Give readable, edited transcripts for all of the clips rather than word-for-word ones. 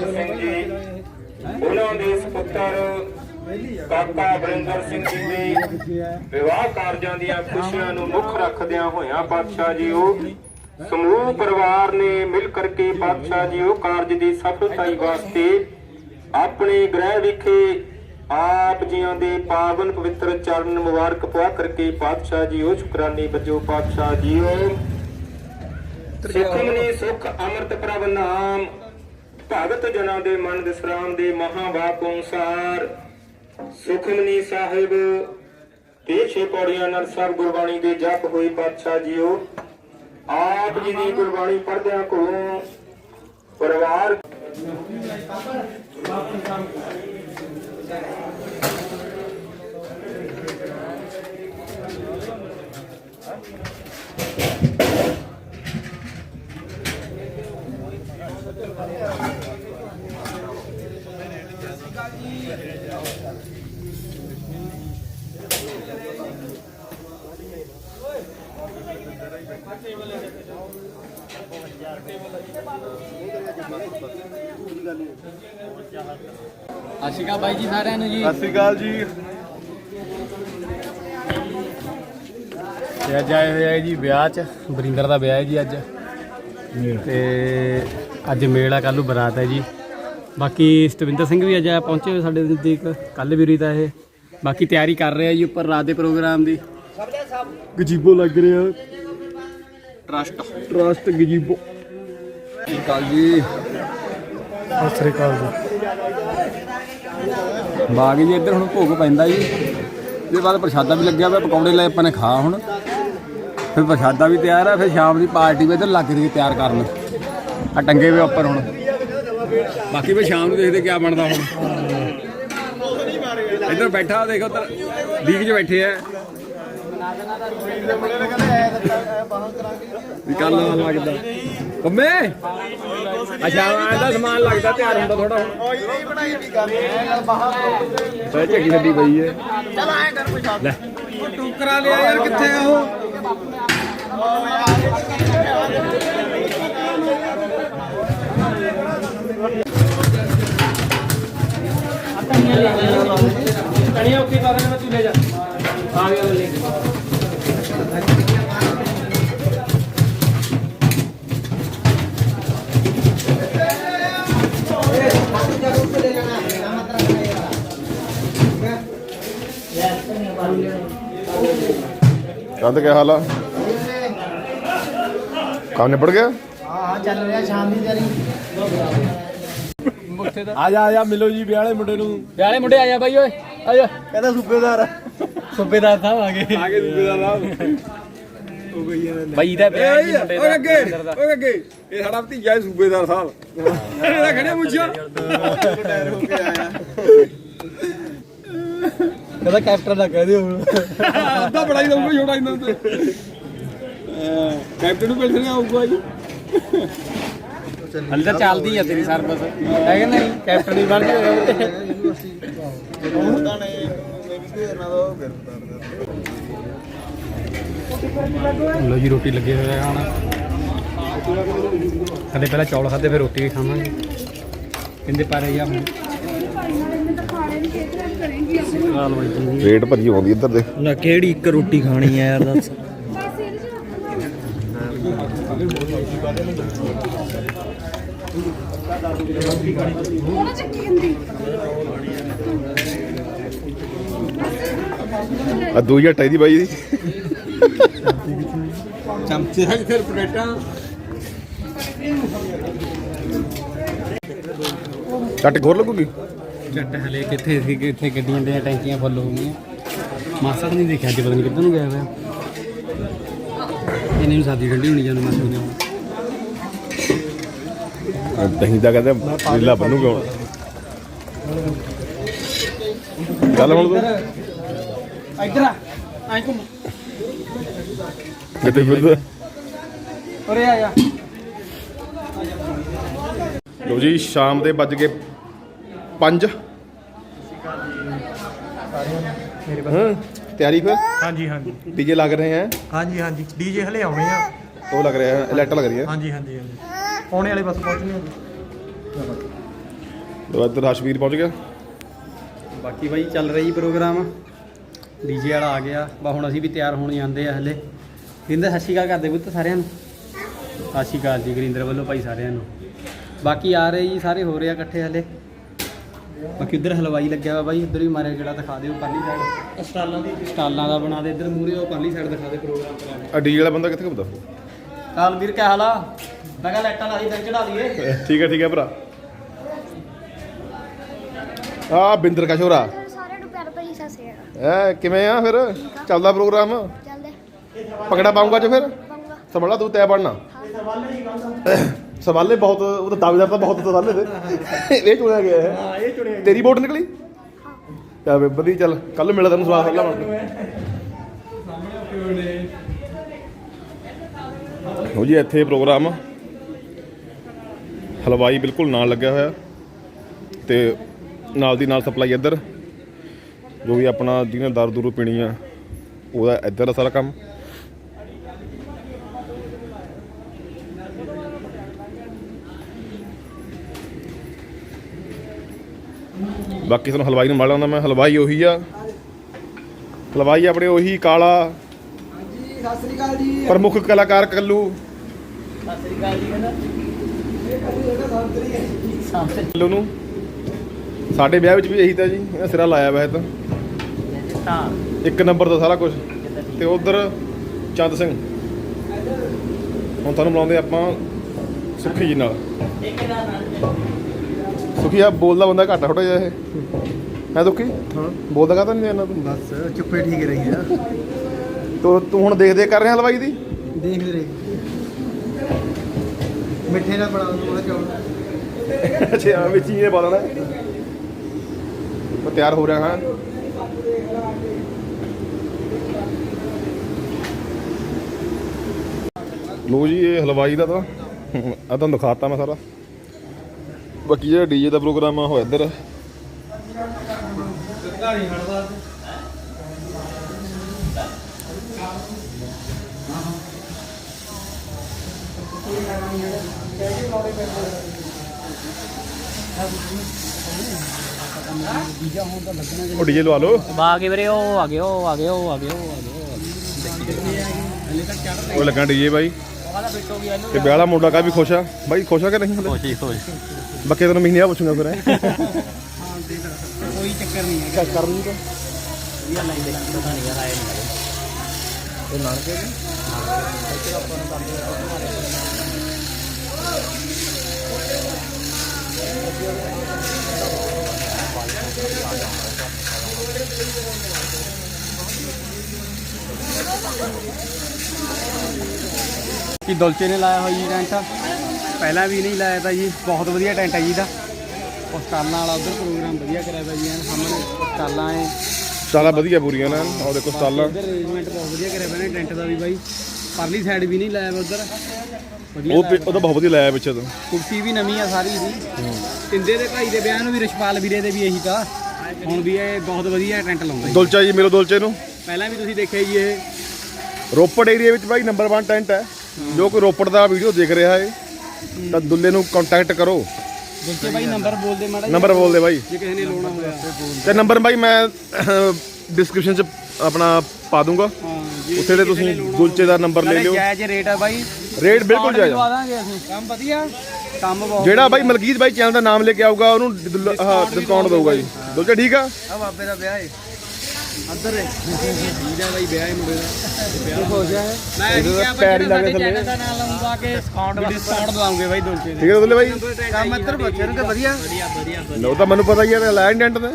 ਸਿੰਘ ਜੀ ਉਹਨਾਂ ਦੇ ਸੁਪੁੱਤਰ ਕਾਕਾ ਵਰਿੰਦਰ ਸਿੰਘ ਜੀ ਦੇ ਵਿਵਾਹ ਕਾਰਜਾਂ ਦੀਆਂ ਖੁਸ਼ੀਆਂ ਨੂੰ ਮੁੱਖ ਰੱਖਦਿਆਂ ਹੋਇਆਂ ਪਾਤਸ਼ਾਹ ਜੀ ਉਹ ਸਮੂਹ ਪਰਿਵਾਰ ਨੇ ਮਿਲ ਕਰਕੇ ਪਾਤਸ਼ਾਹ ਜੀ ਉਹ ਕਾਰਜ ਦੀ ਸਫਲਤਾਈ ਵਾਸਤੇ ਆਪਣੇ ਗ੍ਰਹਿ ਵਿਖੇ ਆਪ ਜੀਆਂ ਦੇ ਪਾਵਨ ਪਵਿੱਤਰ ਚਰਨ ਮੁਬਾਰਕ ਪਵਾ ਕਰਕੇ ਪਾਤਸ਼ਾਹ ਜੀ ਉਹ ਸ਼ੁਕਰਾਨੇ ਵਜੋਂ ਪਾਤਸ਼ਾਹ ਜੀ ਉਹ ਸੁਖਮਨੀ ਸੁਖ ਅੰਮ੍ਰਿਤ ਪ੍ਰਭ ਨਾਮ ਭਗਤ ਜਨਾਂ ਦੇ ਮਨ ਵਿਸਰਾਮ ਦੇ ਮਹਾਵਾਕ ਅਨੁਸਾਰ ਸੁਖਮਨੀ ਸਾਹਿਬ ਤੇ 6 ਪੌੜੀਆਂ ਨਾਲ ਸਭ ਗੁਰਬਾਣੀ ਦੇ ਜਪ ਹੋਈ ਪਾਤਸ਼ਾਹ ਜੀ ਉਹ ਆਪ ਜੀ ਦੀ ਗੁਰਬਾਣੀ ਪੜ੍ਹਦਿਆਂ ਕੋਲੋਂ ਪਰਿਵਾਰ ਸਤਿ ਸ਼੍ਰੀ ਅਕਾਲ ਬਾਈ ਜੀ ਸਾਰਿਆਂ ਨੂੰ ਜੀ। ਸਤਿ ਸ਼੍ਰੀ ਅਕਾਲ ਜੀ। ਤੇ ਅੱਜ ਆਏ ਹੋਏ ਆ ਜੀ ਵਿਆਹ 'ਚ, ਵਰਿੰਦਰ ਦਾ ਵਿਆਹ ਹੈ ਜੀ ਅੱਜ। ਤੇ ਅੱਜ ਮੇਲ ਆ, ਕੱਲ੍ਹ ਨੂੰ ਬਰਾਤ ਹੈ ਜੀ। ਬਾਕੀ ਸਤਵਿੰਦਰ ਸਿੰਘ ਵੀ ਅੱਜ ਪਹੁੰਚੇ ਹੋਏ ਸਾਡੇ ਨਜ਼ਦੀਕ, ਕੱਲ੍ਹ ਵੀ ਰੀਤਾ ਇਹ। ਬਾਕੀ ਤਿਆਰੀ ਕਰ ਰਹੇ ਆ ਜੀ ਉੱਪਰ ਰਾਤ ਦੇ ਪ੍ਰੋਗਰਾਮ ਦੀ। ਗਜੀਬੋ ਲੱਗ ਰਿਹਾ, ਟਰਸਟ ਗਜੀਬੋ। ਸਤਿ ਸ਼੍ਰੀ ਅਕਾਲ ਜੀ। ਸਤਿ ਸ਼੍ਰੀ ਅਕਾਲ ਜੀ। ਬਾਗ ਜੀ ਇੱਧਰ ਹੁਣ ਭੋਗ ਪੈਂਦਾ ਜੀ। ਇਹਦੇ ਬਾਅਦ ਪ੍ਰਸ਼ਾਦਾ ਵੀ ਲੱਗਿਆ ਹੋਇਆ, ਪਕੌੜੇ ਲਏ ਆਪਾਂ ਨੇ ਖਾ ਹੁਣ। ਫਿਰ ਪ੍ਰਸ਼ਾਦਾ ਵੀ ਤਿਆਰ ਹੈ, ਫਿਰ ਸ਼ਾਮ ਦੀ ਪਾਰਟੀ ਵੀ ਇੱਧਰ ਲੱਗ ਰਹੀ ਤਿਆਰ ਕਰਨ। ਆ ਟੰਗੇ ਵੇ ਉੱਪਰ ਹੁਣ। ਬਾਕੀ ਫਿਰ ਸ਼ਾਮ ਨੂੰ ਦੇਖਦੇ ਕਿਆ ਬਣਦਾ ਹੁਣ। ਇੱਧਰ ਬੈਠਾ ਦੇਖ, ਉੱਧਰ ਡੀਕ 'ਚ ਬੈਠੇ ਆ ਵੀ ਕੱਲ ਲੱਗਦਾ ਕੰਮੇ। ਅੱਛਾ ਇਹਦਾ ਸਮਾਨ ਲੱਗਦਾ ਤਿਆਰ ਹੁੰਦਾ ਥੋੜਾ ਹੁਣ। ਝੱਗੀ ਛੱਡੀ ਪਈ ਹੈ। ਚੱਲ ਆਏ ਕਰ ਪੁੱਛਾ ਲੈ ਟੁਕਰਾ ਲਿਆ ਯਾਰ, ਕਿੱਥੇ ਆ ਉਹ? ਕਣੀਆਂ ਉੱਕੀ ਪਾ ਦੇਣਾ, ਤੂੰ ਲੈ ਜਾ। ਆ ਗਿਆ ਲੈ ਕੇ। कंद क्या हाल है? काम निपट गया? हाँ चल रहा शाम की तैयारी। ਆ ਜਾ ਮਿਲੋ ਜੀ ਵਿਆਹ ਵਾਲੇ ਮੁੰਡੇ ਨੂੰ। ਵਿਆਹ ਵਾਲੇ ਮੁੰਡੇ ਆ ਜਾ ਬਾਈ ਓਏ, ਆ ਜਾ। ਕਹਿੰਦਾ ਸੂਬੇਦਾਰ ਸੂਬੇਦਾਰ ਸਾਹਿਬ ਆ ਗਏ। ਸੂਬੇਦਾਰ ਸਾਹਿਬ। ਬਾਈ ਦਾ ਵਿਆਹ ਜੀ ਮੁੰਡੇ ਦਾ। ਓਏ ਅੱਗੇ ਇਹ ਸਾਡਾ ਭਤੀਜਾ ਹੈ ਸੂਬੇਦਾਰ ਸਾਹਿਬ। ਇਹਦਾ ਖੜਿਆ ਮੁੱਛਿਆ ਕਹਿੰਦਾ ਕੈਪਟਨ ਦਾ ਕਹਿ ਦਿਓ ਹੁਣ। ਅੱਧਾ ਬੜਾਈ ਦਊਗਾ ਛੋਟਾ ਇਹਨਾਂ ਤੇ। ਕੈਪਟਨ ਨੂੰ ਪੈਸੇ ਆਊਗਾ ਜੀ। ਹਲੇ ਤਾਂ ਚੱਲਦੀ ਆ ਤੇਰੀ ਸਰਵਿਸ, ਹੈ ਕਿ ਨਹੀਂ? ਕੈਪਟਨ ਹੀ ਬਣ ਕੇ ਲੋ ਜੀ। ਰੋਟੀ ਲੱਗੇ ਹੋਏ ਆ ਖਾਣਾ। ਕਦੇ ਪਹਿਲਾਂ ਚੌਲ ਖਾਦੇ, ਫਿਰ ਰੋਟੀ ਵੀ ਖਾਵਾਂਗੇ। ਕਹਿੰਦੇ ਪਰ ਯਾ रेट भरी आउंदी इधर दे। ना केड़ी एक रोटी खानी है यार दस। दो हजार ढाई दी बाई दी ਚਮਚੇ ਫਿਰ ਪਲੇਟਾਂ। चट घोर लगूगी। ਜੱਟ ਹਲੇ ਕਿੱਥੇ ਸੀ, ਕਿੱਥੇ ਗੱਡੀਆਂ ਦੀਆਂ ਟੈਂਕੀਆਂ ਫੁੱਲ ਹੋ ਗਈਆਂ। ਮਾਸਾ ਤਾਂ ਨਹੀਂ ਦੇਖਿਆ ਅੱਜ, ਪਤਾ ਨਹੀਂ ਕਿੱਧਰ ਨੂੰ ਗਿਆ ਹੋਇਆ। ਇਹਨੇ ਨੂੰ ਸਾਦੀ ਠੰਡੀ ਹੋਣੀ ਜਾਂਦੀ ਮਾਸਾ ਨੇ। दही का कहते नीला बनूगा हूँ। चल हम ਇੱਧਰ ਆ, ਆਈ ਘੁੰਮ कितने फिर ਉਰੇ ਆ ਜਾ। लो जी शाम के बज गए 5। तैयारी फिर? हाँ जी हाँ जी डीजे लग रहे हैं। हाँ जी हाँ जी डीजे हले आने हैं। वो लग रहे हैं, लाइट लग रही है। हाँ जी हाँ जी हाँ जी आने वाले बस पहुँचने। ਤੇ ਇੱਧਰ ਰਸ਼ਵੀਰ ਪਹੁੰਚ ਗਿਆ। ਬਾਕੀ ਬਾਈ ਚੱਲ ਰਹੀ ਪ੍ਰੋਗਰਾਮ, ਡੀਜੇ ਵਾਲਾ ਆ ਗਿਆ ਬਾ। ਹੁਣ ਅਸੀਂ ਵੀ ਤਿਆਰ ਹੋਣ ਜਾਂਦੇ ਆ ਹਲੇ। ਗਰਿੰਦਰ ਸਤਿ ਸ਼੍ਰੀ ਅਕਾਲ ਕਰਦੇ ਪੁੱਤ ਸਾਰਿਆਂ ਨੂੰ। ਸਤਿ ਸ਼੍ਰੀ ਅਕਾਲ ਜੀ ਗਰਿੰਦਰ ਵੱਲੋਂ ਭਾਈ ਸਾਰਿਆਂ ਨੂੰ। ਬਾਕੀ ਆ ਰਹੇ ਜੀ ਸਾਰੇ, ਹੋ ਰਹੇ ਆ ਇਕੱਠੇ ਹਲੇ। ਬਾਕੀ ਉੱਧਰ ਹਲਵਾਈ ਲੱਗਿਆ ਵਾ ਬਾਈ, ਉੱਧਰ ਵੀ ਮਾਰਿਆ ਜਿਹੜਾ ਦਿਖਾ ਦਿਓ ਪਰਲੀ ਸਾਈਡ ਸਟਾਲਾਂ ਦਾ ਬਣਾ ਦੇ ਇੱਧਰ ਮੂਹਰੇ, ਉਹ ਪਰਲੀ ਸਾਈਡ ਦਿਖਾ ਦੇ ਪ੍ਰੋਗਰਾਮ ਕਰਾ ਆ ਡੀਜੇ ਵਾਲਾ ਬੰਦਾ ਕਿੱਥੇ ਘੁੰਮਦਾ? ਕਾਲ ਵੀਰ ਕਿਆ ਹਾਲ ਆ? ਮੈਂ ਕਿਹਾ ਲਾਈਟਾਂ ਲਾ ਦੀ ਦਿਨ ਚੜਾ ਦਈਏ। ਠੀਕ ਹੈ ਭਰਾ। ਆ ਬਿੰਦਰ ਕਾ ਛੋਰਾ ਸਾਰਿਆਂ ਨੂੰ ਪਿਆਰ ਭਰੀ ਸਤਿ ਸ੍ਰੀ ਅਕਾਲ। ਐ ਕਿਵੇਂ ਆ ਫਿਰ? ਚੱਲਦਾ ਪ੍ਰੋਗਰਾਮ? ਚੱਲਦੇ ਪਕੜਾ ਪਾਉਂਗਾ ਚ ਫਿਰ ਪਾਉਂਗਾ। ਸੰਭਾਲਾ ਤੂੰ ਤੈ ਬਣਨਾ। ਸਵਾਲੇ ਬਹੁਤ, ਉਹ ਤਾਂ ਦਾਅਵੇਦਾਰ ਤਾਂ ਬਹੁਤ ਸਵਾਲੇ ਤੇ ਇਹ ਚੁਣਿਆ ਗਿਆ ਹੈ। ਹਾਂ ਇਹ ਚੁਣਿਆ ਤੇਰੀ ਵੋਟ ਨਿਕਲੀ? ਚੱਲ ਵੇ ਵਧੀਆ, ਚੱਲ ਕੱਲ ਮਿਲਦਾ ਤੈਨੂੰ ਸਵਾਦ ਪਹਿਲਾਂ ਹੋ ਜੀ। ਇੱਥੇ ਪ੍ਰੋਗਰਾਮ ਹਲਵਾਈ ਬਿਲਕੁਲ ਨਾਲ ਲੱਗਿਆ ਹੋਇਆ ਤੇ ਨਾਲ ਦੀ ਨਾਲ ਸਪਲਾਈ ਇੱਧਰ, ਜੋ ਵੀ ਆਪਣਾ ਜਿਹਨੇ ਦਾਰੂ ਦੂਰੂ ਪੀਣੀ ਆ ਉਹਦਾ ਇੱਧਰ ਦਾ ਸਾਰਾ ਕੰਮ। ਬਾਕੀ ਤੁਹਾਨੂੰ ਹਲਵਾਈ ਨੂੰ ਮਿਲ ਆਉਂਦਾ ਮੈਂ। ਹਲਵਾਈ ਉਹੀ ਆ, ਹਲਵਾਈ ਆਪਣੇ ਉਹੀ ਕਾਲਾ। ਹਾਂਜੀ ਸਤਿ ਸ੍ਰੀ ਅਕਾਲ ਜੀ। ਪ੍ਰਮੁੱਖ ਕਲਾਕਾਰ ਕੱਲੂ। ਸਤਿ ਸ੍ਰੀ ਅਕਾਲ ਜੀ ਕਹਿੰਦਾ ਕੱਲੂ ਨੂੰ ਸਾਡੇ ਵਿਆਹ ਵਿੱਚ ਵੀ ਇਹੀ ਤਾਂ ਜੀ, ਇਹਨੇ ਸਿਰਾ ਲਾਇਆ ਵਾ ਇਹ ਤਾਂ ਇੱਕ ਨੰਬਰ ਦਾ ਸਾਰਾ ਕੁਝ। ਤੇ ਉਧਰ ਚੰਦ ਸਿੰਘ। ਹੁਣ ਤੁਹਾਨੂੰ ਬੁਲਾਉਂਦੇ ਆਪਾਂ ਸੁਖੀ ਜੀ ਨਾਲ। ਸੁਖੀ ਆ ਬੋਲਦਾ ਬੰਦਾ ਘੱਟ ਥੋੜਾ ਜਿਹਾ ਇਹ ਹੈ। ਦੁਖੀ ਹਾਂ ਬੋਲਦਾ ਕਾਹਦਾ ਨਹੀਂ ਇਹਨਾਂ ਤੂੰ? ਬਸ ਚੁੱਪੇ ਠੀਕ ਰਹੀ ਆ। ਤੂੰ ਹੁਣ ਦੇਖ ਕਰ ਰਿਹਾ ਹਲਵਾਈ ਦੀ? ਦੇਖਦੇ ਰਹੇ ਮਿੱਠੇ ਨਾਲ ਬਣਾ ਦੂੰਗਾ ਚੌਲ। ਅੱਛਾ ਵਿੱਚ ਹੀ ਇਹ ਪਾ ਦੇਣਾ। ਮੈਂ ਤਿਆਰ ਹੋ ਰਿਹਾ ਹਾਂ। ਲੋ ਜੀ ਇਹ ਹਲਵਾਈ ਦਾ ਤਾਂ ਆ ਤੁਹਾਨੂੰ ਦਿਖਾਤਾ ਮੈਂ ਸਾਰਾ। ਬਾਕੀ ਜਿਹੜਾ ਡੀਜੇ ਦਾ ਪ੍ਰੋਗਰਾਮ ਆ ਉਹ ਇੱਧਰ। ਉਹ ਡੀਜੇ ਲਵਾ ਲਓ। ਆ ਗਏ ਵੀਰੇ, ਉਹ ਆ ਗਏ, ਉਹ ਆ ਗਏ, ਉਹ ਆ ਗਏ, ਉਹ ਆ ਗਏ। ਉਹ ਲੱਗਾ ਡੀਜੇ ਬਾਈ। ਤੇ ਵਿਆਹ ਵਾਲਾ ਮੁੰਡਾ ਕਾ ਵੀ ਖੁਸ਼ ਆ ਬਾਈ? ਖੁਸ਼ ਆ ਕਿ ਨਹੀਂ? ਬਾਕੀ ਤੈਨੂੰ ਮਹੀਨੇ ਆ ਪੁੱਛੂਗਾ ਫਿਰ। ਕੋਈ ਚੱਕਰ ਨਹੀਂ ਹੈ। ਚੈੱਕ ਕਰ ਲਈ ਤਾਂ ਵਧੀਆ ਲਾਈਨ ਦੇ ਪਤਾ ਨਹੀਂ ਯਾਰ, ਆਏ ਨਹੀਂ ਇਹ ਨਾਨਕੇ ਜੀ। ਕਿ ਦੁਲਚੇ ਨੇ ਲਾਇਆ ਹੋਇਆ ਜੀ ਟੈਂਟ, ਪਹਿਲਾਂ ਵੀ ਨਹੀਂ ਲਾਇਆ ਤਾਂ ਜੀ। ਬਹੁਤ ਵਧੀਆ ਟੈਂਟ ਹੈ ਜੀ ਦਾ। ਉਹ ਸਟਾਲਾਂ ਵਾਲਾ ਉਧਰ ਪ੍ਰੋਗਰਾਮ ਵਧੀਆ ਕਰਿਆ ਪਿਆ ਜੀ। ਸਾਹਮਣੇ ਸਟਾਲਾਂ ਹੈ, ਸਟਾਲਾਂ ਵਧੀਆ ਪੂਰੀਆਂ ਨਾ। ਉਹ ਦੇਖੋ ਸਟਾਲਾਂ। ਉਧਰ ਅਰੇਂਜਮੈਂਟ ਬਹੁਤ ਵਧੀਆ ਕਰਿਆ ਪਿਆ ਨੇ ਟੈਂਟ ਦਾ ਵੀ ਬਾਈ। ਪਰਲੀ ਸਾਈਡ ਵੀ ਨਹੀਂ ਲਾਇਆ ਉਧਰ, ਉਹ ਤਾਂ ਬਹੁਤ ਵਧੀਆ ਲਾਇਆ ਪਿੱਛੇ ਤੋਂ। ਕੁਰਸੀ ਵੀ ਨਵੀਂ ਆ ਸਾਰੀ ਦੀ। ਤਿੰਦੇ ਦੇ ਭਾਈ ਦੇ ਵਿਆਹ ਨੂੰ ਵੀ ਰਿਸ਼ਪਾਲ ਵੀਰੇ ਦੇ ਵੀ ਇਹੀ ਤਾਂ। ਹੁਣ ਵੀ ਇਹ ਬਹੁਤ ਵਧੀਆ ਟੈਂਟ ਲਾਉਂਦਾ ਜੀ। ਦੁਲਚਾ ਜੀ ਮਿਲੋ ਦੁਲਚੇ ਨੂੰ। ਪਹਿਲਾਂ ਵੀ ਤੁਸੀਂ ਦੇਖਿਆ ਜੀ ਇਹ ਰੋਪੜ ਏਰੀਆ ਵਿੱਚ ਬਾਈ ਨੰਬਰ 1 ਟੈਂਟ ਹੈ। ਜੋ ਕੋਈ ਰੋਪੜ ਦਾ ਵੀਡੀਓ ਦੇਖ ਰਿਹਾ ਹੈ ਤਾਂ ਦੁੱਲੇ ਨੂੰ ਕੰਟੈਕਟ ਕਰੋ। ਦੁਲਚੇ ਬਾਈ ਨੰਬਰ ਬੋਲਦੇ ਮਾੜਾ ਨੰਬਰ ਬੋਲਦੇ ਬਾਈ। ਜੇ ਕਿਸੇ ਨੇ ਲਾਉਣਾ ਹੋਇਆ। ਤੇ ਨੰਬਰ ਬਾਈ ਮੈਂ ਡਿਸਕ੍ਰਿਪਸ਼ਨ 'ਚ ਆਪਣਾ ਪਾ ਦੂੰਗਾ। ਹਾਂ ਜੀ, ਉੱਥੇ ਤੇ ਤੁਸੀਂ ਦੁਲਚੇ ਦਾ ਨੰਬਰ ਲੈ ਲਿਓ। ਜਾਇਜ਼ ਰੇਟ ਆ ਬਾਈ। ਰੇਟ ਬਿਲਕੁਲ ਜਾਇਜ਼ ਆ। ਲਵਾ ਦਾਂਗੇ ਅਸੀਂ। ਕੰਮ ਵਧੀਆ, ਕੰਮ ਬਹੁਤ। ਜਿਹੜਾ ਬਾਈ ਮਲਕੀਤ ਬਾਈ ਚੈਨਲ ਦਾ ਨਾਮ ਲੈ ਕੇ ਆਊਗਾ ਉਹਨੂੰ ਡਿਸਕਾਊਂਟ ਦਊਗਾ ਜੀ। ਦੁਲਚਾ ਠੀਕ ਆ। ਆ ਬਾਬੇ ਦਾ ਵਿਆਹ ਹੈ ਅੰਦਰ ਹੈ। ਠੀਕ ਹੈ ਬਾਈ, ਵਿਆਹ ਹੈ ਮੁੰਡੇ ਦਾ। ਵਿਆਹ ਹੋ ਗਿਆ ਹੈ। ਮੈਂ ਇਹ ਕਿਹਾ ਪੈਰ ਹੀ ਬਾਈ ਲੱਗੇ ਸਾਡੇ ਥੱਲੇ। ਚੈਨਲ ਦਾ ਨਾਮ ਲਾਉਂਗਾ ਕਿ ਡਿਸਕਾਊਂਟ ਦਵਾਉਂਗੇ ਬਾਈ ਦੁਲਚੇ ਦੇ। ਠੀਕ ਹੈ ਦੁੱਲੇ ਬਾਈ। ਕੰਮ ਇੱਧਰ ਬੱਚੇ ਨੂੰ ਤੇ ਵਧੀਆ ਵਧੀਆ ਲੋ ਤਾਂ ਮੈਨੂੰ ਪਤਾ ਹੀ ਹੈ ਲਾਈਨ ਟੈਂਟ ਦਾ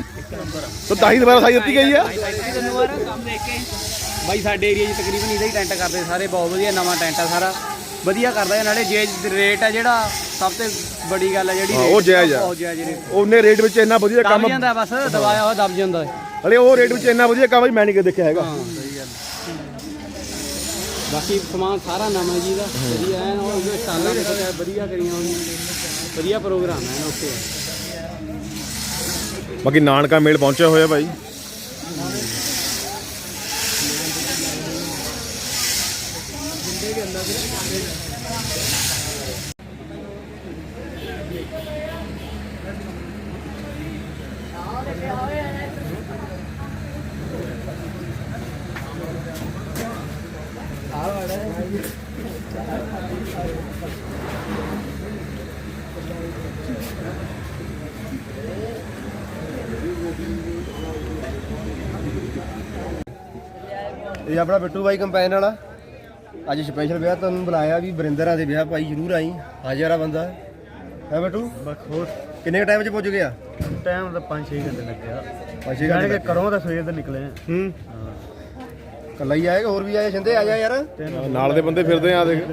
ਤਾਂ ਹੀ ਦੁਬਾਰਾ ਸਾਈ ਦਿੱਤੀ ਗਈ ਆ। ਕੰਮ ਦੇਖ ਕੇ ਬਾਈ ਸਾਡੇ ਏਰੀਆ 'ਚ ਤਕਰੀਬਨ ਇਹਦਾ ਹੀ ਟੈਂਟ ਕਰਦੇ ਸਾਰੇ। ਬਹੁਤ ਵਧੀਆ ਨਵਾਂ ਟੈਂਟ ਆ ਸਾਰਾ, ਵਧੀਆ ਕਰਦਾ ਹੈ। ਨਾਲੇ ਜੇ ਰੇਟ ਆ ਜਿਹੜਾ ਸਭ ਤੋਂ ਬੜੀ ਗੱਲ ਹੈ ਜਿਹੜੀ ਹਾਂ, ਉਹ ਜਾਇਜ਼ ਆ। ਬਹੁਤ ਜਾਇਜ਼ ਰੇਟ। ਉਹਨੇ ਰੇਟ ਵਿੱਚ ਇੰਨਾ ਵਧੀਆ ਕੰਮ ਦਬ ਜਾਂਦਾ ਬਸ, ਦਬਾਇਆ ਹੋਇਆ ਦਬ ਜਾਂਦਾ ਹੈ। ਹਲੇ ਉਹ ਰੇਟ ਵਿੱਚ ਇੰਨਾ ਵਧੀਆ ਕੰਮ ਮੈਂ ਨਹੀਂ ਕਦੇ ਦੇਖਿਆ ਹੈਗਾ। ਹਾਂ ਸਹੀ ਗੱਲ। ਬਾਕੀ ਸਮਾਨ ਸਾਰਾ ਨਵਾਂ ਜੀ ਦਾ ਵਧੀਆ ਹੈ। ਉਹ ਸਟਾਲਾਂ ਦੇ ਵਧੀਆ ਕਰੀਆਂ ਹੋਈਆਂ, ਵਧੀਆ ਪ੍ਰੋਗਰਾਮ ਹੈ। ਓਕੇ। ਬਾਕੀ ਨਾਨਕਾ ਮੇਲ ਪਹੁੰਚਿਆ ਹੋਇਆ ਭਾਈ। ਇਹ ਆਪਣਾ ਬਿੱਟੂ ਬਾਈ ਕੰਪੈਨ ਵਾਲਾ ਅੱਜ ਸਪੈਸ਼ਲ ਵਿਆਹ ਤੁਹਾਨੂੰ ਬੁਲਾਇਆ ਵੀ ਬਰਿੰਦਰਾਂ ਦੇ ਵਿਆਹ ਭਾਈ ਜ਼ਰੂਰ ਆਈ ਹਾਜ਼ਰ ਆ ਬੰਦਾ ਹੈ ਬਿੱਟੂ ਹੋਰ ਕਿੰਨੇ ਟਾਈਮ 'ਚ ਪੁੱਜ ਗਿਆ ਟਾਈਮ ਤਾਂ 5-6 ਘੰਟੇ ਲੱਗਿਆ 5-6 ਘੰਟੇ ਘਰੋਂ ਤਾਂ ਸਵੇਰ ਦੇ ਨਿਕਲੇ ਹੂੰ ਕੱਲਾ ਹੀ ਆਏਗਾ ਹੋਰ ਵੀ ਆਏ ਛਿੰਦੇ ਆ ਜਾ ਯਾਰ ਨਾਲ ਦੇ ਬੰਦੇ ਫਿਰਦੇ ਆ ਦੇਖ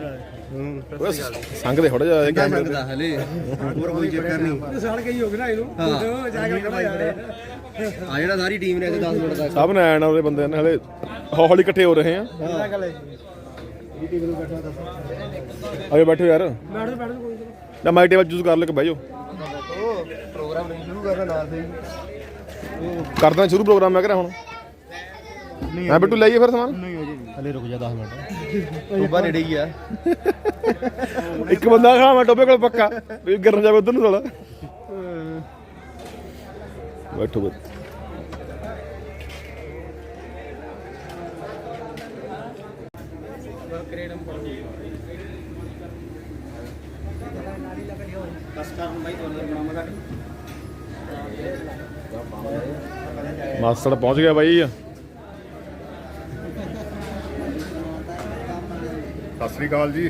ਓਏ ਸੰਗ ਦੇ ਥੋੜਾ ਜਿਹਾ ਇਹ ਕੈਮਰੇ ਤੇ। ਹਲੇ ਹੋਰ ਕੋਈ ਚੱਕਰ ਨਹੀਂ ਸਾਲ ਕਈ ਹੋ ਗਏ ਨਾ ਇਹਨੂੰ ਜਾ ਕੇ ਆ ਜਿਹੜਾ ਸਾਰੀ ਟੀਮ ਨੇ 10 ਮਿੰਟ ਤੱਕ ਸਭ ਨੇ ਆਣਾ ਉਹਦੇ ਬੰਦੇ ਨੇ ਹਲੇ ਹੌਲੀ ਇਕੱਠੇ ਹੋ ਰਹੇ ਆ ਇਹ ਟੀਮ ਨੂੰ ਬੈਠਾ ਦੱਸ ਆਏ ਬੈਠੋ ਯਾਰ ਬੈਠ ਕੋਈ ਲੈ ਮਾਈਕ ਟੇਬਲ ਚੂਜ਼ ਕਰ ਲੈ ਕੇ ਬਹਿ ਜਾਓ ਉਹ ਪ੍ਰੋਗਰਾਮ ਨਹੀਂ ਸ਼ੁਰੂ ਕਰਨਾ ਨਾਲ ਸਹੀ ਕਰਦਾ ਸ਼ੁਰੂ ਪ੍ਰੋਗਰਾਮ ਮੈਂ ਕਰਾਂ ਹੁਣ ਮੈਂ ਬਿੱਟੂ ਲਈਏ ਫਿਰ ਸਮਾਨ ਹਲੇ ਰੁਕ ਜਾ 10 ਮਿੰਟ ਟੋਬਾ ਨੇੜੇ ਹੀ ਆ ਇੱਕ ਬੰਦਾ ਖਾ ਮੈਂ ਟੋਬੇ ਕੋਲ ਪੱਕਾ ਵੀ ਗਿਰਨ ਜਾਵੇ ਉਧਰ ਨੂੰ ਸਾਲਾ ਬੈਠੋ ਬੈਠੋ ਮਾਸਟਰ ਪਹੁੰਚ ਗਿਆ ਬਾਈ ਸਤਿ ਸ੍ਰੀ ਅਕਾਲ ਜੀ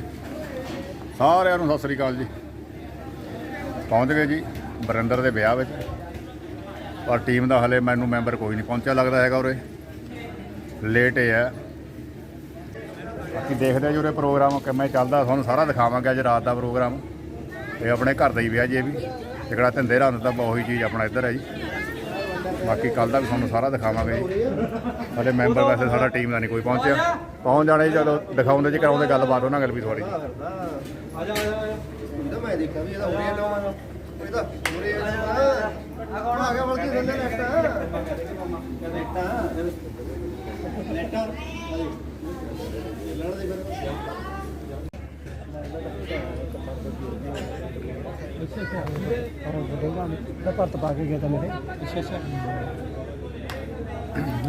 ਸਾਰਿਆਂ ਨੂੰ ਸਤਿ ਸ੍ਰੀ ਅਕਾਲ ਜੀ ਪਹੁੰਚ ਗਏ ਜੀ ਬਰਿੰਦਰ ਦੇ ਵਿਆਹ ਵਿੱਚ ਪਰ ਟੀਮ ਦਾ ਹਲੇ ਮੈਨੂੰ ਮੈਂਬਰ ਕੋਈ ਨਹੀਂ ਪਹੁੰਚਿਆ ਲੱਗਦਾ ਹੈਗਾ ਉਰੇ ਲੇਟ ਹੈ ਅਸੀਂ ਦੇਖਦੇ ਜੀ ਉਰੇ ਪ੍ਰੋਗਰਾਮ ਕਿਵੇਂ ਚੱਲਦਾ ਤੁਹਾਨੂੰ ਸਾਰਾ ਦਿਖਾਵਾਂਗੇ ਅੱਜ ਰਾਤ ਦਾ ਪ੍ਰੋਗਰਾਮ ਇਹ ਆਪਣੇ ਘਰ ਦਾ ਹੀ ਵਿਆਹ ਜੀ ਇਹ ਵੀ ਜਿਹੜਾ ਧੰਦੇ ਰਾਤ ਦਾ ਉਹੀ ਚੀਜ਼ ਆਪਣਾ ਇੱਧਰ ਹੈ ਜੀ ਬਾਕੀ ਕੱਲ ਦਾ ਵੀ ਤੁਹਾਨੂੰ ਸਾਰਾ ਦਿਖਾਵਾਂਗੇ ਜੀ ਸਾਡੇ ਮੈਂਬਰ ਵੈਸੇ ਸਾਡਾ ਟੀਮ ਦਾ ਨਹੀਂ ਕੋਈ ਪਹੁੰਚਿਆ ਪਹੁੰਚ ਜਾਣਾ ਜੀ ਜਦੋਂ ਦਿਖਾਉਂਦੇ ਜੀ ਕਰਾਉਂਦੇ ਗੱਲਬਾਤ ਉਹਨਾਂ ਗੱਲ ਵੀ ਥੋੜੀ ਮੈਂ ਦੇਖਿਆ ਵੀ ਇਹਦਾ ਹੋ ਰਿਹਾ ਲੋ ਇਹਦਾ ਹੋ ਰਿਹਾ ਆ ਕੌਣ ਆ ਗਿਆ ਬਲਕਿ ਥੱਲੇ ਨੈਟਾ ਭਰਤ ਪਾ ਕੇ ਗਿਆ ਤਾਂ ਮੇਰੇ ਅੱਛਾ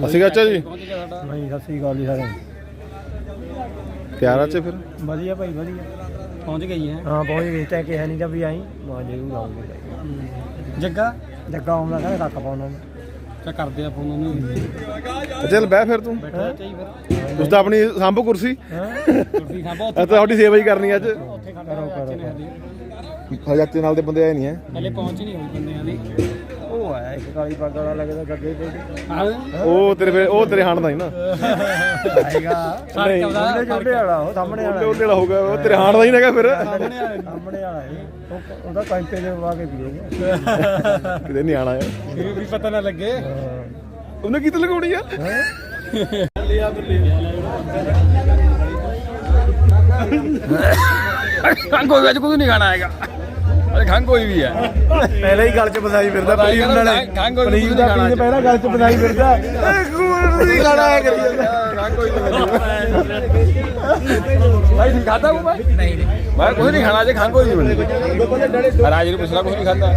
ਅਸੀਂ ਚਾਚਾ ਜੀ ਭਾਈ ਸਤਿ ਸ੍ਰੀ ਅਕਾਲ ਜੀ ਸਾਰਿਆਂ ਨੂੰ ਤਿਆਰ ਆ ਚ ਫਿਰ ਵਧੀਆ ਭਾਈ ਵਧੀਆ ਪਹੁੰਚ ਗਈ ਹੈ ਹਾਂ ਪਹੁੰਚ ਗਈ ਤਾਂ ਕਿਹਾ ਨਹੀਂ ਕਿ ਵੀ ਆਈ ਮੈਂ ਜ਼ਰੂਰ ਆਉਂਗੀ ਜੱਗਾ ਆਉਂਦਾ ਕਹਿੰਦਾ ਰੱਖ ਪਾਉਣਾ ਉਹਨੂੰ ਤਾਂ ਕਰਦੇ ਆ ਫੋਨ ਉਹਨੂੰ ਚੱਲ ਬਹਿ ਫਿਰ ਤੂੰ ਬੈਠਾ ਚਾਹੀਦਾ ਤੁਸੀਂ ਤਾਂ ਆਪਣੀ ਸਾਂਭੋ ਕੁਰਸੀ ਕੁਰਸੀ ਖਾਂਬਾ ਤਾਂ ਤੁਹਾਡੀ ਸੇਵਾ ਹੀ ਕਰਨੀ ਅੱਜ ਉੱਥੇ ਕਰੋ ਚਾਚੇ ਨਾਲ ਦੇ ਬੰਦੇ ਆਏ ਨਹੀਂ ਹੈ ਹਲੇ ਪਹੁੰਚ ਨਹੀਂ ਹੋਈ ਬੰਦਿਆਂ ਦੀ ਉਹ ਆਇਆ ਇੱਕ ਕਾਲੀ ਪੱਗ ਵਾਲਾ ਲੱਗਦਾ ਗੱਗੇ ਤੇ ਉਹ ਤੇਰੇ ਹਾਣ ਦਾ ਹੀ ਨਾ ਆਏਗਾ ਨਹੀਂ ਛੋਟੇ ਵਾਲਾ ਉਹ ਸਾਹਮਣੇ ਵਾਲਾ ਉਹਦੇ ਵਾਲਾ ਹੋਊਗਾ ਉਹ ਤੇਰੇ ਹਾਣ ਦਾ ਹੀ ਨੇਗਾ ਫਿਰ ਸਾਹਮਣੇ ਵਾਲਾ ਉਹਦਾ ਪੈਂਪੇ ਦੇ ਵਾ ਕੇ ਪੀਏਗਾ ਕਿਤੇ ਨਹੀਂ ਆਣਾ ਯਾਰ ਵੀ ਪਤਾ ਨਾ ਲੱਗੇ ਉਹਨੇ ਕਿਤੇ ਲਗਾਉਣੀ ਆ ਕੋਈ ਵਿੱਚ ਕੁਝ ਨਹੀਂ ਖਾਣਾ ਹੈਗਾ ਅਰੇ ਖੰਗ ਕੋਈ ਵੀ ਹੈ ਪਹਿਲਾਂ ਹੀ ਗੱਲ ਚ ਬਸਾਈ ਫਿਰਦਾ ਪਨੀਰ ਨਾਲੇ ਪਨੀਰ ਦਾ ਪੀਣ ਪਹਿਲਾਂ ਗੱਲ ਚ ਬਸਾਈ ਫਿਰਦਾ ਨਹੀਂ ਖਾਣਾ ਹੈ ਕਰੀ ਖੰਗ ਕੋਈ ਭਾਈ ਨਹੀਂ ਖਾਦਾ ਉਹ ਭਾਈ ਨਹੀਂ ਮੈਂ ਕੁਝ ਨਹੀਂ ਖਾਣਾ ਜੇ ਖੰਗ ਕੋਈ ਨਹੀਂ ਰਾਜ ਨੂੰ ਪੁੱਛਣਾ ਕੁਝ ਨਹੀਂ ਖਾਦਾ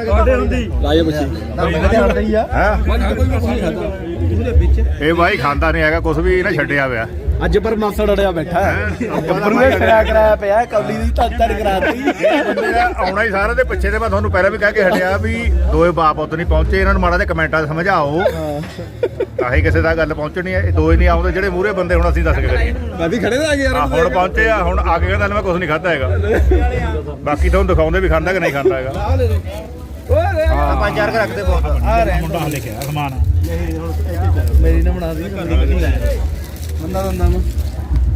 ਕਾਹਦੇ ਹੁੰਦੀ ਰਾਜੇ ਪੁੱਛੀ ਜਾਣਦਾ ਹੀ ਆ ਮੈਂ ਖੰਗ ਕੋਈ ਨਹੀਂ ਖਾਦਾ ਇਹ ਬਾਈ ਖਾਂਦਾ ਨਹੀਂ ਹੈਗਾ ਕੁਝ ਵੀ ਇਹਨਾਂ ਛੱਡਿਆ ਪਿਆ ਅੱਜ ਪਰ ਮਾਸੜ ਅੜਿਆ ਬੈਠਾ ਗੱਭਰੂ ਨੇ ਕਰਾਇਆ ਪਿਆ ਕੌਲੀ ਦੀ ਧੱਤੜ ਕਰਾਤੀ ਬੰਦੇ ਦਾ ਆਉਣਾ ਹੀ ਸਾਰਿਆਂ ਦੇ ਪਿੱਛੇ ਤੇ ਮੈਂ ਤੁਹਾਨੂੰ ਪਹਿਲਾਂ ਵੀ ਕਹਿ ਕੇ ਹਟਿਆ ਵੀ ਦੋਏ ਬਾਪ ਪੁੱਤ ਨਹੀਂ ਪਹੁੰਚੇ ਇਹਨਾਂ ਨੂੰ ਮਾੜਾ ਜਿਹਾ ਕਮੈਂਟਾਂ 'ਚ ਸਮਝਾਓ ਕਾਹੀ ਕਿਸੇ ਦਾ ਗੱਲ ਪਹੁੰਚਣੀ ਹੈ ਇਹ ਦੋਏ ਨਹੀਂ ਆਉਂਦੇ ਜਿਹੜੇ ਮੂਹਰੇ ਬੰਦੇ ਹੁਣ ਅਸੀਂ ਦੱਸ ਕੇ ਕਰੀਏ ਮੈਂ ਵੀ ਖੜੇ ਦਾ ਯਾਰ ਹੁਣ ਪਹੁੰਚੇ ਆ ਹੁਣ ਆ ਕੇ ਕਹਿੰਦਾ ਮੈਂ ਕੁਝ ਨਹੀਂ ਖਾਧਾ ਹੈਗਾ ਬਾਕੀ ਤੁਹਾਨੂੰ ਦਿਖਾਉਂਦੇ ਵੀ ਖਾਂਦਾ ਕਿ ਨਹੀਂ ਖਾਂਦਾ ਹੈਗਾ ਪੰਜ ਚਾਰ ਰੱਖ ਦੇ ਬਹੁਤ ਆ ਰਿਹਾ ਮੁੰਡਾ ਲੈ ਕੇ ਆ ਸਮਾਨ ਮੇਰੀ ਨਾ ਬਣਾ ਦੀ ਬੰਦਾ ਦੰਦਾ ਨੂੰ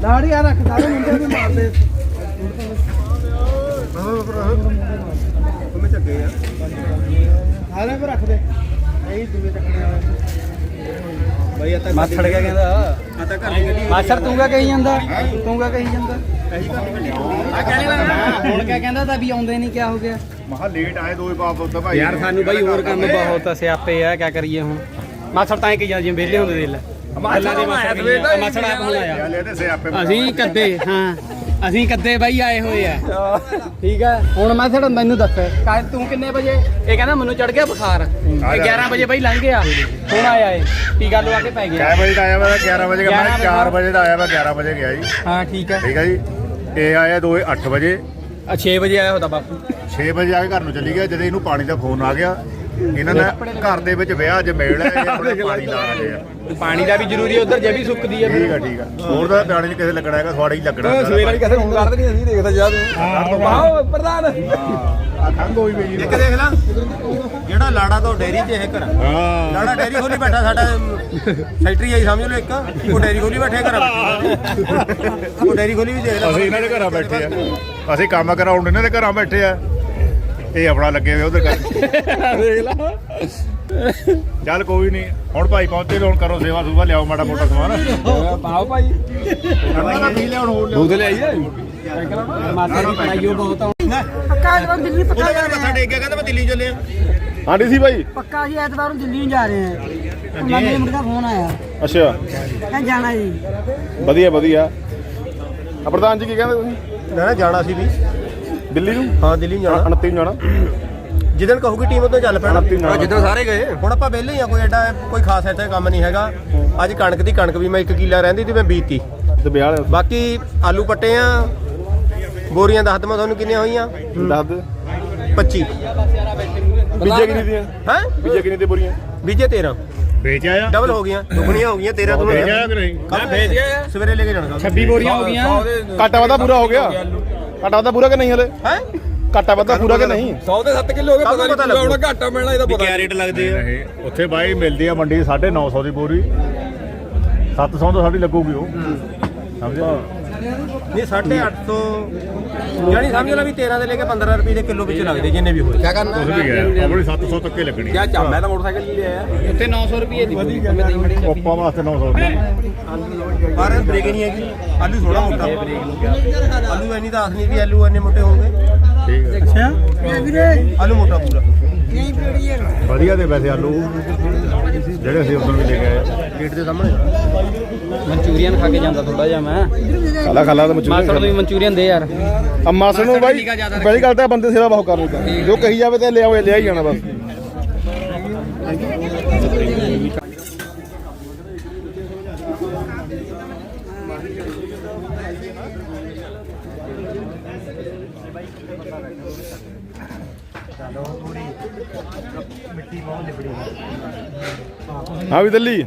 ਲਾੜੀ ਆ ਰੱਖ ਸਾਰੇ ਮੁੰਡੇ ਵੀ ਮਾਰਦੇ ਤੁਮੇ ਚੱਗੇ ਯਾਰ ਆਲੇ ਕੋ ਰੱਖ ਦੇ ਨਹੀਂ ਦੂਏ ਚੱਕਣੇ ਭਾਈ आता ਮਾਛੜ ਗਿਆ ਕਹਿੰਦਾ आता ਘਰ ਦੀ ਗੱਡੀ ਮਾਛੜ ਤੂੰ ਕਾ ਕਹੀ ਜਾਂਦਾ ਤੂੰ ਕਾ ਕਹੀ ਜਾਂਦਾ ਇਹੀ ਘਰ ਦੀ ਗੱਡੀ ਆ ਕਹਿੰਦਾ ਹੁਣ ਕਿਆ ਕਹਿੰਦਾ ਤਾਂ ਵੀ ਆਉਂਦੇ ਨਹੀਂ ਕਿਆ ਹੋ ਗਿਆ ਮਹਾ ਲੇਟ ਆਏ ਦੋਏ ਬਾਪ ਪੁੱਤ ਭਾਈ ਯਾਰ ਸਾਨੂੰ ਬਾਈ ਹੋਰ ਕੰਮ ਬਹੁਤ ਸਿਆਪੇ ਆ ਕਿਆ ਕਰੀਏ ਹੁਣ ਮਾਛੜ ਤਾਂ ਕਿ ਜਿਵੇਂ ਵਿਹਲੇ ਹੁੰਦੇ ਦੇ ਲੈ ਮਾਛੜ ਆਪ ਹੁਣ ਆਇਆ ਗੱਲ ਇਹਦੇ ਸਿਆਪੇ ਅਸੀਂ ਕੱਦੇ ਹਾਂ ਅਸੀਂ ਕੱਦੇ ਬਾਈ ਆਏ ਹੋਏ ਆ ਠੀਕ ਹੈ ਹੁਣ ਮੈਂ ਥੋੜਾ ਮੈਨੂੰ ਦੱਸ ਤੂੰ ਕਿੰਨੇ ਵਜੇ ਇਹ ਕਹਿੰਦਾ ਮੈਨੂੰ ਚੜ ਗਿਆ ਬੁਖਾਰ ਇਹ 11 ਵਜੇ ਬਾਈ ਲੰਘ ਗਿਆ ਹੁਣ ਆਇਆ ਏ ਕੀ ਗੱਲ ਆ ਕੇ ਪੈ ਗਿਆ ਕਿੰਨੇ ਵਜੇ ਦਾ ਆਇਆ ਵਾ 11 ਵਜੇ ਮੈਂ 4 ਵਜੇ ਦਾ ਆਇਆ ਵਾ 11 ਵਜੇ ਗਿਆ ਜੀ ਹਾਂ ਠੀਕ ਹੈ ਜੀ ਇਹ ਆਇਆ 8 ਵਜੇ 6 ਵਜੇ ਆਇਆ ਹੁੰਦਾ ਬਾਪੂ 6 ਵਜੇ ਆ ਕੇ ਘਰ ਨੂੰ ਚਲੀ ਗਿਆ ਜਦੋਂ ਇਹਨੂੰ ਪਾਣੀ ਦਾ ਫੋਨ ਆ ਗਿਆ ਇਹਨਾਂ ਨੇ ਘਰ ਦੇ ਵਿੱਚ ਵਿਆਹ 'ਚ ਮੇਲ ਹੈ ਇਹ ਆਪਣੇ ਪਾਣੀ ਲਾ ਰਹੇ ਆ ਪਾਣੀ ਦਾ ਵੀ ਜ਼ਰੂਰੀ ਉਧਰ ਜੇ ਵੀ ਸੁੱਕਦੀ ਹੈ ਠੀਕ ਆ ਹੋਰ ਤਾਂ ਪਾਣੀ 'ਚ ਕਿਸੇ ਲੱਗਣਾ ਹੈਗਾ ਤੁਹਾਡੇ ਹੀ ਲੱਗਣਾ ਸਵੇਰ ਵਾਲੀ ਕਿਸੇ ਹੁਣ ਕਰਦੇ ਨਹੀਂ ਅਸੀਂ ਦੇਖਦਾ ਜਦ ਆਓ ਪ੍ਰਧਾਨ ਆ ਖੰਗ ਹੋਈ ਪਈ ਇੱਕ ਦੇਖ ਲਾ ਜਿਹੜਾ ਲਾੜਾ ਤੋਂ ਡੇਰੀ 'ਚ ਇਹ ਘਰ ਹਾਂ ਲਾੜਾ ਡੇਰੀ ਖੋਲੀ ਬੈਠਾ ਸਾਡਾ ਫੈਕਟਰੀ ਆਈ ਸਮਝ ਲਓ ਇੱਕ ਉਹ ਡੇਰੀ ਖੋਲੀ ਬੈਠੇ ਘਰ ਉਹ ਡੇਰੀ ਖੋਲੀ ਵੀ ਦੇਖ ਲੈ ਅਸੀਂ ਇਹਨਾਂ ਦੇ ਘਰਾਂ ਬੈਠੇ ਆ ਅਸੀਂ ਕੰਮ ਕਰਾਉਣ ਇਹਨਾਂ ਦੇ ਘਰਾਂ ਬੈਠੇ ਆ ਇਹ ਆਪਣਾ ਲੱਗੇ ਹੋਏ ਉਧਰ ਕਰ ਦੇਖ ਲਾ ਚੱਲ ਕੋਈ ਨਹੀਂ ਹੁਣ ਭਾਈ ਪਹੁੰਚੇ ਹੁਣ ਕਰੋ ਸੇਵਾ ਸੁਭਾ ਲਿਆਓ ਮਾੜਾ ਮੋਟਾ ਸਮਾਨ ਪਾਓ ਭਾਈ ਨਹੀਂ ਲਿਆਉਣ ਹੋਰ ਦੁੱਧ ਲਿਆਈ ਆ ਮਾਤਾ ਦੀ ਪੜਾਈਓ ਬਹੁਤ ਆ ਪੱਕਾ ਐਤਵਾਰ ਦਿੱਲੀ ਪੱਕਾ ਜਾ ਮੱਥਾ ਟੇਕ ਗਿਆ ਕਹਿੰਦਾ ਮੈਂ ਦਿੱਲੀ ਚੱਲਿਆ ਆਂਟੀ ਸੀ ਬਾਈ ਪੱਕਾ ਜੀ ਐਤਵਾਰ ਨੂੰ ਦਿੱਲੀ ਨੂੰ ਜਾ ਰਹੇ ਹਾਂ ਮੰਮੀ ਮੁੰਡੇ ਦਾ ਫੋਨ ਆਇਆ ਅੱਛਾ ਕਹਿੰਦਾ ਜਾਣਾ ਜੀ ਵਧੀਆ ਵਧੀਆ ਆ ਪ੍ਰਧਾਨ ਜੀ ਕੀ ਕਹਿੰਦੇ ਤੁਸੀਂ ਨਾ ਜਾਣਾ ਸੀ ਵੀ ਦਿੱਲੀ ਨੂੰ ਹਾਂ ਦਿੱਲੀ ਨੂੰ ਜਾਣਾ 29 ਨੂੰ ਜਾਣਾ ਜਿੱਦਣ ਕਹੂਗੀ ਟੀਮ ਉਦੋਂ ਚੱਲ ਪੈਣਾ ਜਿੱਦਾਂ ਸਾਰੇ ਗਏ ਹੁਣ ਆਪਾਂ ਵਿਹਲੇ ਹੀ ਆ ਕੋਈ ਐਡਾ ਕੋਈ ਖਾਸ ਇੱਥੇ ਕੰਮ ਨਹੀਂ ਹੈਗਾ ਅੱਜ ਕਣਕ ਵੀ ਮੈਂ 1 ਕਿੱਲਾ ਰਹਿੰਦੀ ਤੇ ਮੈਂ ਬੀਜਤੀ ਤੇ ਵਿਆਹ ਵਾਲੇ ਬਾਕੀ ਆਲੂ ਪੱਟੇ ਆ ਬੋਰੀਆਂ ਦੱਸ ਦਵਾਂ ਤੁਹਾਨੂੰ ਕਿੰਨੀਆਂ ਹੋਈਆਂ ਦੱਸ ਦੇ 25 ਬੀਜੇ ਕਿੰਨੀ ਦੀਆਂ ਹੈ ਬੀਜੇ ਕਿੰਨੀ ਤੇ ਬੋਰੀਆਂ ਬੀਜੇ 13 ਵੇਚ ਆਇਆ ਡਬਲ ਹੋ ਗਈਆਂ ਦੁੱਗਣੀਆਂ ਹੋ ਗਈਆਂ 13 ਵੇਚ ਆਇਆ ਕਿ ਨਹੀਂ ਕੱਲ ਭੇਜ ਗਿਆ ਸਵੇਰੇ ਲੈ ਕੇ ਜਾਣਾ 26 ਬੋਰੀਆਂ ਹੋ ਗਈਆਂ ਘਾਟਾ ਵਾਧਾ ਪੂਰਾ ਹੋ ਗਿਆ ਘਾਟਾ ਵਾਧਾ ਪੂਰਾ ਕਿ ਨਹੀਂ ਹਲੇ ਹੈ ਘਾਟਾ ਵਾਧਾ ਪੂਰਾ ਕਿ ਨਹੀਂ 100 ਦੇ 7 ਕਿਲੋ ਹੋ ਗਏ ਪਤਾ ਪਤਾ ਨਹੀਂ ਹੁਣ ਘਾਟਾ ਮਿਲਣਾ ਇਹਦਾ ਪਤਾ ਰੇਟ ਲੱਗਦੇ ਆ ਨਹੀਂ ਉੱਥੇ ਬਾਈ ਮਿਲਦੀ ਆ ਮੰਡੀ 950 ਦੀ ਬੋਰੀ 700 ਤੋਂ ਸਾਡੀ ਲੱਗੂਗੀ ਉਹ ਸਮਝਿਆ ਨਹੀਂ 850 ਯਾਨੀ ਸਮਝ ਲੈ ਵੀ 13 ਦੇ ਲੈ ਕੇ 15 ਰੁਪਏ ਦੇ ਕਿਲੋ ਵਿੱਚ ਲੱਗਦੇ ਜਿੰਨੇ ਵੀ ਹੋਏ ਕੀ ਕਰਨਾ ਕੁਝ ਵੀ ਗਿਆ ਆਪਣੀ 700 ਤੱਕ ਹੀ ਲੱਗਣੀ ਕਿਆ ਚਾ ਮੈਂ ਤਾਂ ਮੋਟਰਸਾਈਕਲ ਹੀ ਲਿਆ ਉੱਥੇ 900 ਰੁਪਏ ਦੀ ਬੋਰੀ ਮੈਂ ਦੇਈ ਮੜੀ ਕੋਪਾ ਵਾਸਤੇ 900 ਰੁਪਏ ਪਰ ਬ੍ਰੇਕ ਨਹੀਂ ਹੈਗੀ ਆਲੂ ਥੋੜਾ ਮੋਟਾ ਆਲੂ ਐਨੀ ਤਾਂ ਆਸ ਨਹੀਂ ਵੀ ਆਲੂ ਇੰਨੇ ਮੋਟੇ ਹੋਣਗੇ ਠੀਕ ਹੈ ਵੀਰੇ ਆਲੂ ਮੋਟਾ ਪੂਰਾ ਨਹੀਂ ਪੀੜੀ ਹੈ ਵਧੀਆ ਦੇ ਵੈਸੇ ਆਲੂ ਜਿਹੜੇ ਅਸੀਂ ਉਦੋਂ ਵੀ ਲੈ ਕੇ ਆਏ ਗੇਟ ਦੇ ਸਾਹਮਣੇ ਮਨਚੂਰੀਅਨ ਖਾ ਕੇ ਜਾਂਦਾ ਥੋੜਾ ਜਿਹਾ ਮੈਂ ਖਾਲਾ ਤਾਂ ਮਾਸਟਰ ਨੂੰ ਵੀ ਮਨਚੂਰੀਅਨ ਦੇ ਯਾਰ ਮਾਸੜ ਨੂੰ ਬਾਈ ਪਹਿਲੀ ਗੱਲ ਤਾਂ ਬੰਦੇ ਸੇਵਾ ਬਹੁਤ ਕਰਨੀ ਜੋ ਕਹੀ ਜਾਵੇ ਤੇ ਲਿਆ ਹੀ ਜਾਣਾ ਬਸ ਹਾਂ ਵੀ ਦਿੱਲੀ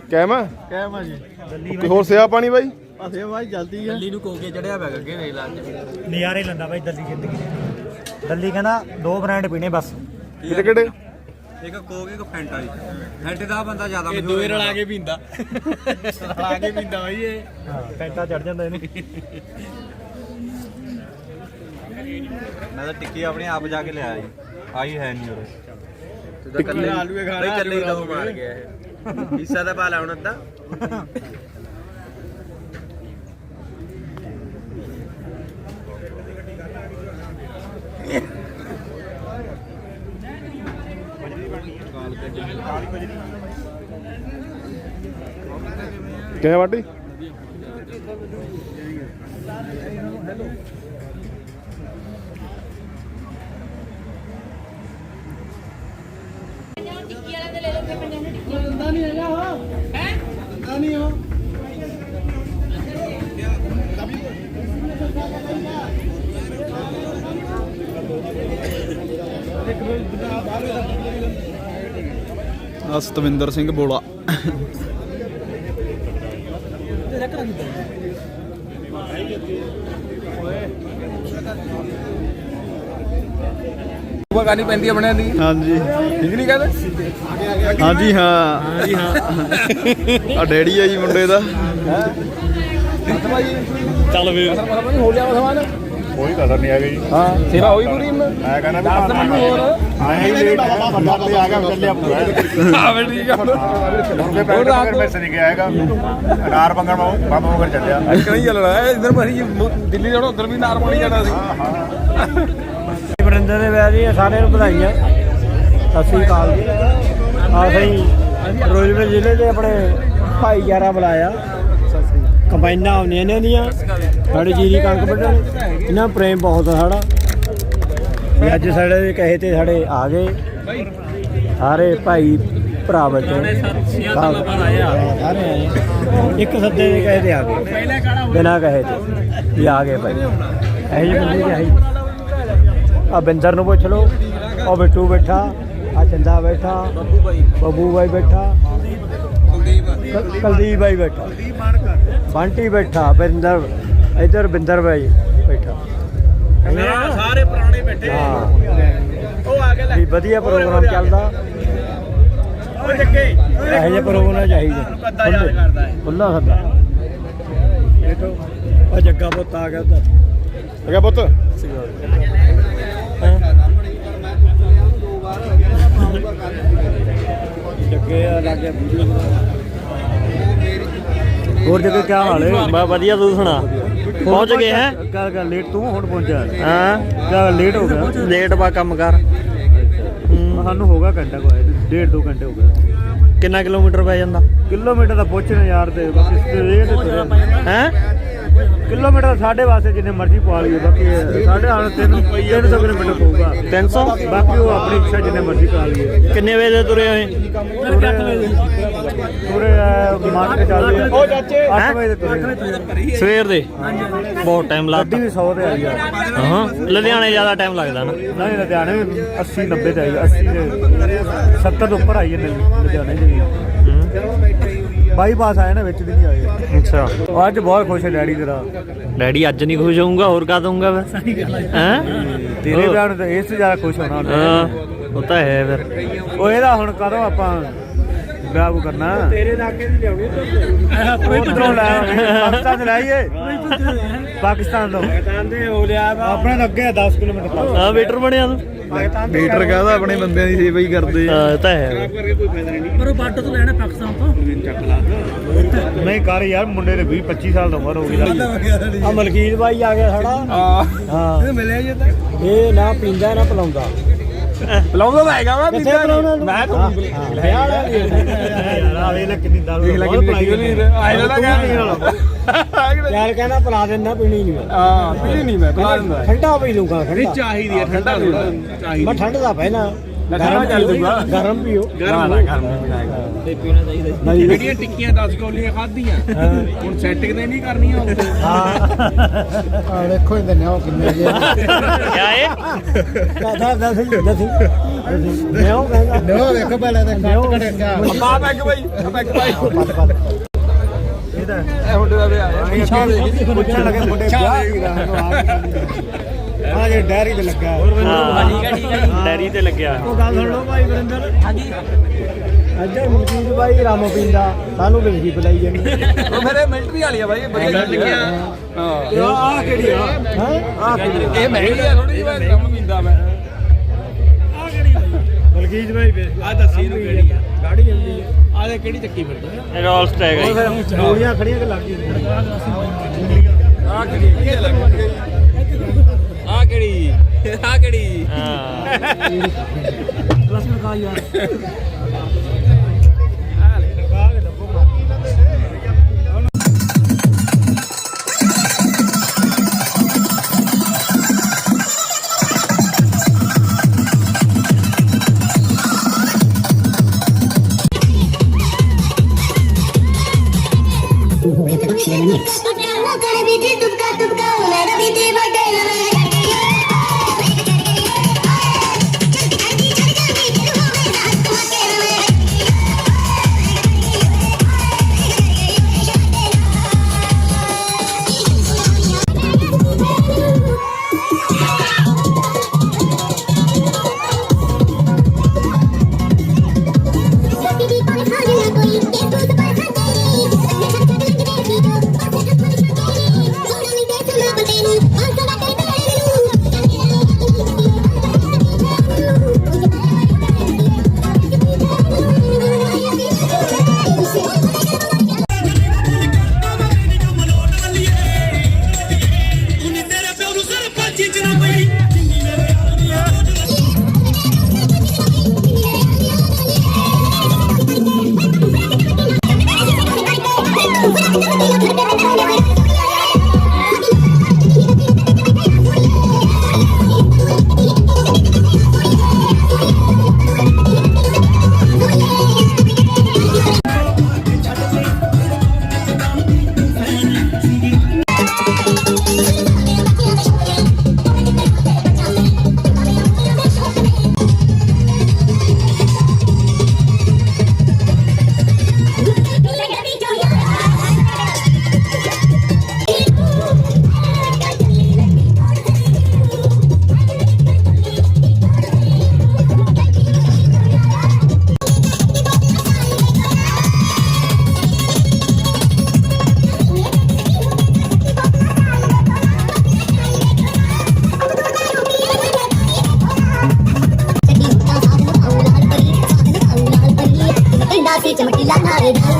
ਕਹਿਮ ਆ ਜੀ ਕੋਈ ਹੋਰ ਸੇਵਾ ਪਾਣੀ ਬਾਈ ਅਸੇ ਭਾਈ ਜਲਦੀ ਹੈ ਦਿੱਲੀ ਨੂੰ ਕੋਕੇ ਚੜਿਆ ਪਿਆ ਅੱਗੇ ਵੇਖ ਲਾ ਨਜ਼ਾਰੇ ਲੈਂਦਾ ਬਾਈ ਦਿੱਲੀ ਜ਼ਿੰਦਗੀ ਦਿੱਲੀ ਕਹਿੰਦਾ 2 ਬ੍ਰਾਂਡ ਪੀਣੇ ਬਸ ਕਿਹੜੇ ਕਿਹੜੇ ਇੱਕ ਕੋਕ ਇੱਕ ਫੈਂਟਾ ਜੀ ਫੈਂਟੇ ਦਾ ਬੰਦਾ ਜ਼ਿਆਦਾ ਇਹ ਦੋਏ ਰਲਾ ਕੇ ਪੀਂਦਾ ਰਲਾ ਕੇ ਪੀਂਦਾ ਬਾਈ ਇਹ ਹਾਂ ਫੈਂਟਾ ਚੜ ਜਾਂਦਾ ਇਹਨੂੰ ਮੈਂ ਤਾਂ ਟਿੱਕੀ ਆਪਣੇ ਆਪ ਜਾ ਕੇ ਲਿਆਇਆ ਜੀ ਆਈ ਹੈ ਨਹੀਂ ਉਰੇ ਕੱਲੇ ਆਲੂਏ ਖਾਣਾ ਬਈ ਕੱਲੇ ਤਾਂ ਮਾਰ ਗਿਆ ਇਹ ਹਿੱਸਾ ਤਾਂ ਪਾ ਲਾ ਹੁਣ ਅੱਧਾ ਕਿਵੇਂ ਵਾਢੀ ਟਿੱਕੀ ਵਾਲਾ ਤੇ ਲੈ ਲਓ ਫਿਰ ਪੰਜਾਂ ਨੂੰ ਟਿੱਕੀ ਹੁੰਦਾ ਨਹੀਂ ਹੈਗਾ ਹੈ ਹੁੰਦਾ ਨਹੀਂ ਹੋ ਸਤਵਿੰਦਰ ਸਿੰਘ ਬੋਲਾ ਉਹ ਗਾਣੀ ਪੈਂਦੀ ਆ ਬਣਿਆ ਦੀ ਹਾਂਜੀ ਠੀਕ ਨਹੀਂ ਕਹਿੰਦੇ ਹਾਂਜੀ ਹਾਂ ਆ ਡੈਡੀ ਆ ਜੀ ਮੁੰਡੇ ਦਾ ਚੱਲ ਵੇ ਹੋ ਲਿਆ ਸਮਾਨ ਕੋਈ ਕਸਰ ਨਹੀਂ ਆ ਗਈ ਹਾਂ ਸੇਵਾ ਹੋਈ ਪੂਰੀ ਮੈਂ ਕਹਿੰਦਾ ਵੀ ਆਇਆ ਹੀ ਲੇਟ ਹੈਗਾ ਬੰਦਾ ਤੇ ਆ ਗਿਆ ਚੱਲਿਆ ਪੂਰਾ ਹਾਂ ਵੀ ਠੀਕ ਆ ਹੁਣ ਦੇ ਪੈਰ ਮਗਰ ਮੈਸ ਨਹੀਂ ਗਿਆ ਹੈਗਾ ਅਨਾਰ ਮੰਗਣ ਬਾਬਾ ਮਗਰ ਚੱਲਿਆ ਇੱਕ ਨਹੀਂ ਚੱਲਣਾ ਇਧਰ ਭਾਈ ਦਿੱਲੀ ਜਾਣਾ ਉਧਰ ਵੀ ਨਾਰਮਲ ਹੀ ਜਾਣਾ ਸੀ ਵਰਿੰਦਰ ਦੇ ਵਿਆਹ ਦੀ ਸਾਰਿਆਂ ਨੂੰ ਵਧਾਈਆਂ ਸਤਿ ਸ੍ਰੀ ਅਕਾਲ ਜੀ ਅਸੀਂ ਫਿਰੋਜ਼ਪੁਰ ਜ਼ਿਲ੍ਹੇ ਦੇ ਆਪਣੇ ਭਾਈਚਾਰਾ ਬੁਲਾਇਆ ਕੰਬਾਈਨਾਂ ਆਉਂਦੀਆਂ ਇਹਨਾਂ ਦੀਆਂ ਸਾਡੇ ਜੀਰੀ ਕਣਕ ਵੱਢਣ ਇਹਨਾਂ ਨੂੰ ਪ੍ਰੇਮ ਬਹੁਤ ਆ ਸਾਡਾ ਵੀ ਅੱਜ ਸਾਡੇ ਦੇ ਕਹੇ ਤੇ ਸਾਡੇ ਆ ਗਏ ਸਾਰੇ ਭਾਈ ਭਰਾ ਬੈਠੇ ਸਾਰੇ ਆਏ ਇੱਕ ਸੱਦੇ ਦੇ ਕਹੇ ਤੇ ਆ ਗਏ ਬਿਨਾਂ ਕਹੇ ਤੇ ਵੀ ਆ ਗਏ ਭਾਈ ਇਹੋ ਜਿਹੇ ਬੰਦੇ ਕਿ ਆਈ ਆ ਬਿੰਦਰ ਨੂੰ ਪੁੱਛ ਲਓ ਉਹ ਬਿੱਟੂ ਬੈਠਾ ਆ ਚੰਦਾ ਬੈਠਾ ਬੱਬੂ ਬਾਈ ਬੈਠਾ ਕੁਲਦੀਪ ਬਾਈ ਬੈਠਾ ਬੰਟੀ ਬੈਠਾ ਬਿੰਦਰ ਇੱਧਰ ਬਿੰਦਰ ਬਾਈ ਬੈਠਾ ਸਾਰੇ ਪੁਰਾਣੇ ਬੈਠੇ ਉਹ ਆ ਗਏ ਵੀ ਵਧੀਆ ਪ੍ਰੋਗਰਾਮ ਚੱਲਦਾ ਉਹ ਜੱਗੇ ਇਹੋ ਜਿਹੇ ਪ੍ਰੋਗਰਾਮ ਚਾਹੀਦੇ ਖੁੱਲਾ ਸੱਦਾ ਦੇਖੋ ਉਹ ਜੱਗਾ ਪੁੱਤ ਆ ਗਿਆ ਉੱਧਰ ਹੈਗਾ ਪੁੱਤ ਜੱਗੇ ਆ ਲੱਗੇ ਹੋਰ ਜੱਗੇ ਕੀ ਹਾਲ ਹੈ ਬਾ ਵਧੀਆ ਤੂੰ ਸੁਣਾ ਪਹੁੰਚ ਗਏ ਹੈ ਕਾ ਲੇਟ ਤੂੰ ਹੁਣ ਪਹੁੰਚਿਆ ਹਾਂ ਕਿਆ ਲੇਟ ਹੋ ਗਿਆ ਲੇਟ ਬਾ ਕੰਮ ਕਰ ਸਾਨੂੰ ਹੋਗਾ ਘੰਟਾ ਕੋ 1.5-2 ਘੰਟੇ ਹੋ ਗਏ ਕਿੰਨਾ ਕਿਲੋਮੀਟਰ ਪੈ ਜਾਂਦਾ ਕਿਲੋਮੀਟਰ ਦਾ ਪੁੱਛਣਾ ਯਾਰ ਤੇ ਬਾਕੀ ਹੈ ਕਿਲੋਮੀਟਰ ਸਾਡੇ ਵਾਸਤੇ ਜਿੰਨੇ ਮਰਜ਼ੀ ਪਾ ਲਈਏ ਬਾਕੀ ਸਾਡੇ ਹਾਲ 300 ਕਿਲੋਮੀਟਰ ਪਊਗਾ 300 ਬਾਕੀ ਉਹ ਆਪਣੀ ਇੱਛਾ ਜਿੰਨੇ ਮਰਜ਼ੀ ਪਾ ਲਈਏ ਕਿੰਨੇ ਵਜੇ ਦੇ ਤੁਰੇ ਹੋਏ ਪੂਰੇ ਮਾਰਕੀਟ ਚੱਲਦੇ ਉਹ ਚਾਚੇ 8 ਵਜੇ ਤੁਰੇ ਸਵੇਰ ਦੇ ਬਹੁਤ ਟਾਈਮ ਲੱਗਦਾ ਗੱਡੀ ਵੀ 100 ਤੇ ਆਈ ਯਾਰ ਹਾਂ ਲੁਧਿਆਣੇ ਜ਼ਿਆਦਾ ਟਾਈਮ ਲੱਗਦਾ ਨਾ ਨਹੀਂ ਲੁਧਿਆਣੇ 80 90 ਤੇ ਆਈ 80 ਦੇ 70 ਤੋਂ ਉੱਪਰ ਆਈ ਹੈ ਲੁਧਿਆਣੇ ਜੀ ਬਾਈਪਾਸ ਆਇਆ ਨਾ ਵਿੱਚ ਦੀ ਨਹੀਂ ਆਏ ਅੱਛਾ ਉਹ ਅੱਜ ਬਹੁਤ ਖੁਸ਼ ਹੈ ਡੈਡੀ ਤੇਰਾ ਡੈਡੀ ਅੱਜ ਨਹੀਂ ਖੁਸ਼ ਹੋਊਗਾ ਹੋਰ ਕਾ ਦਊਂਗਾ ਮੈਂ ਹੈ ਤੇਰੇ ਵਿਆਹ ਨੂੰ ਤਾਂ ਇਸ ਤੋਂ ਜ਼ਿਆਦਾ ਖੁਸ਼ ਹੋਣਾ ਉਹਨੇ। ਹਾਂ ਉਹ ਤਾਂ ਹੈ ਫਿਰ ਉਹ ਇਹਦਾ ਹੁਣ ਕਦੋਂ ਆਪਾਂ ਵਿਆਹ ਕੋ ਕਰਨਾ ਤੇਰੇ ਨਾਕੇ ਦੀ ਲਿਆਉਣੀ ਉਧਰੋਂ ਲੈ ਪਾਕਿਸਤਾਨ ਤੋਂ ਲਾਈਏ ਪਾਕਿਸਤਾਨ ਤੋਂ ਦੇ ਹੋ ਲਿਆ ਆਪਣੇ ਤੋਂ ਅੱਗੇ 10 ਕਿਲੋਮੀਟਰ ਪਾਸ ਹਾਂ ਵੇਟਰ ਬਣਿਆ ਤੂੰ ਮੀਟਰ ਕਹਦਾ ਆਪਣੇ ਬੰਦਿਆਂ ਦੀ ਸੇਵਾ ਹੀ ਕਰਦੇ ਹਾਂ ਇਹ ਤਾਂ ਹੈ ਪਰ ਉਹ ਬਾਟੋ ਤੋਂ ਲੈਣਾ ਪਾਕਿਸਤਾਨ ਤੋਂ ਨਹੀਂ ਕਰ ਯਾਰ ਮੁੰਡੇ ਦੇ 20 25 ਸਾਲ ਦੀ ਉਮਰ ਹੋ ਗਈ ਆ ਮਲਕੀਤ ਬਾਈ ਆ ਗਿਆ ਸਾਡਾ ਹਾਂ ਇਹ ਮਿਲਿਆ ਜੇ ਇਹ ਨਾ ਪੀਂਦਾ ਨਾ ਪਿਲਾਉਂਦਾ ਬੁਲਾਉਂਦਾ ਤਾਂ ਹੈਗਾ ਵਾ ਕਿੱਥੇ ਪਿਲਾਉਣਾ ਮੈਂ ਤਾਂ ਲੈ ਆ ਯਾਰ ਵੇਖ ਲੈ ਕਿੰਨੀ ਦਾਰੂ ਦੇਖ ਲੈ ਕਿੰਨੀ ਲੱਗੀ ਹੋਈ ਆਏ ਨਾ ਯਾਰ ਕਹਿੰਦਾ ਪਿਲਾ ਦੇਣਾ ਪੀਣੀ ਨਹੀਂ ਹਾਂ ਪੀਣੀ ਨਹੀਂ ਮੈਂ ਬੁਲਾ ਦਿੰਦਾ ਠੰਡਾ ਪੀ ਲੂੰਗਾ ਠੰਡਾ ਚਾਹੀਦੀ ਹੈ ਠੰਡਾ ਚਾਹੀਦੀ ਮੈਂ ਠੰਡ ਦਾ ਪਹਿਲਾਂ ਠੰਡਾ ਚੱਲ ਦੂੰਗਾ ਗਰਮ ਪੀਓ ਗਰਮ ਤੇ ਪੀਣਾ ਚਾਹੀਦਾ ਜਿਹੜੀਆਂ ਟਿੱਕੀਆਂ 10 ਗੋਲੀਆਂ ਖਾਧੀਆਂ ਹੁਣ ਸੈਟਿੰਗ ਤੇ ਨਹੀਂ ਕਰਨੀਆਂ ਉੱਤੇ ਹਾਂ ਦੇਖੋ ਇਹਦੇ ਨਿਓ ਕਿੰਨੇ ਜੇ ਕਿਆ ਇਹ ਦੱਸ ਨਿਓ ਕਹਿੰਦਾ ਨਿਓ ਦੇਖੋ ਪਹਿਲਾਂ ਤਾਂ ਨਿਓ ਪਾ ਪੈਕ ਬਾਈ ਪੈਕ ਬਾਈ ਇਹਦਾ ਇਹ ਮੁੰਡੇ ਦਾ ਵਿਆਹ ਪੁੱਛਣ ਲੱਗੇ ਮੁੰਡੇ ਆ ਜੇ ਡੈਰੀ ਤੇ ਲੱਗਾ ਡੈਰੀ ਤੇ ਲੱਗਿਆ ਉਹ ਗੱਲ ਸੁਣ ਲਓ ਭਾਈ ਵਰਿੰਦਰ ਹਾਂਜੀ ਅੱਜ ਮਨਜੀਤ ਭਾਈ ਰਾਮੋ ਪੀਂਦਾ ਸਾਨੂੰ ਬਿਲਜੀ ਪਿਲਾਈ ਜਾਂਦੀ ਉਹ ਮੇਰੇ ਮਿਲਟਰੀ ਵਾਲੀ ਆ ਬਾਈ ਵਧੀਆ ਲੱਗਿਆ ਹਾਂ ਆ ਕਿਹੜੀ ਆ ਆ ਕਿਹੜੀ ਇਹ ਮਹਿੰਗੀ ਆ ਥੋੜੀ ਜਿਹੀ ਮੈਂ ਕੰਮ ਪੀਂਦਾ ਮੈਂ ਆ ਕਿਹੜੀ ਬਲਕੀਤ ਭਾਈ ਆ ਦੱਸੀ ਨੂੰ ਕਿਹੜੀ ਆ ਗਾੜੀ ਜਾਂਦੀ ਹੈ ਆ ਦੇ ਕਿਹੜੀ ਚੱਕੀ ਫਿਰਦੀ ਰੋਲਸ ਟੈਗ ਹੈ ਗੋਲੀਆਂ ਖੜੀਆਂ ਕਿ ਲੱਗ ਗਈਆਂ ਆ ਕਿਹੜੀ ਆ ਕਿਹੜੀ ਆ ਕਿਹੜੀ ਹਾਂ ਪਲੱਸ ਲਗਾ ਯਾਰ Mix. चमकीला नारे